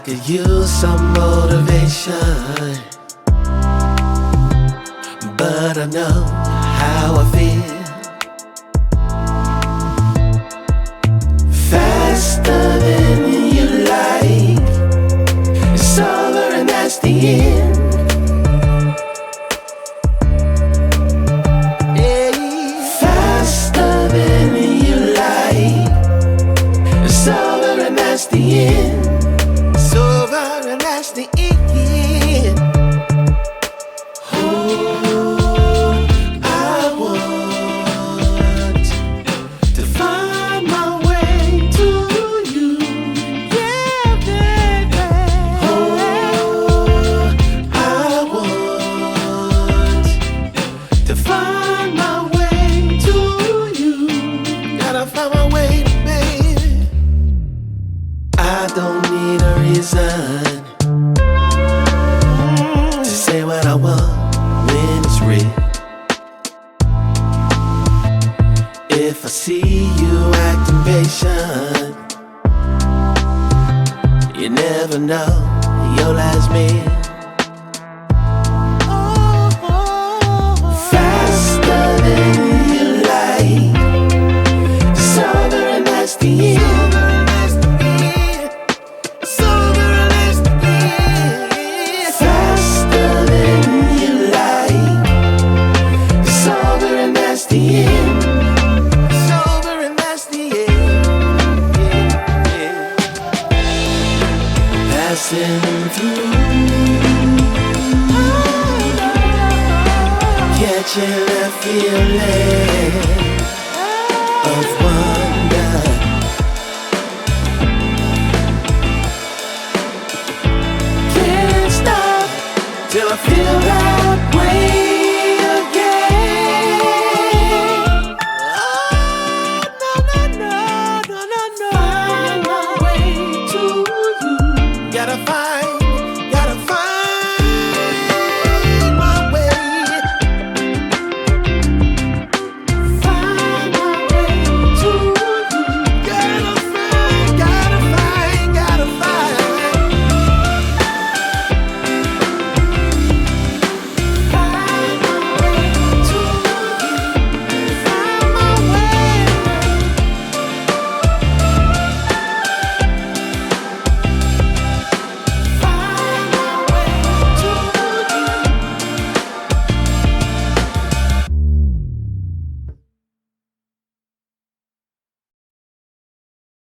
could use some motivation, but I know how I feel. Faster than you like, it's over and that's the end. Faster than you like, it's over and that's the end. It's over and that's the end. Oh, I want to find my way to you. Yeah, baby. Oh, I want to find my way to you. Gotta find my way, baby. I don't need a reason to say what I want when it's real. If I see you acting patient, you never know your last meal. Faster than you like, it's over and that's the end.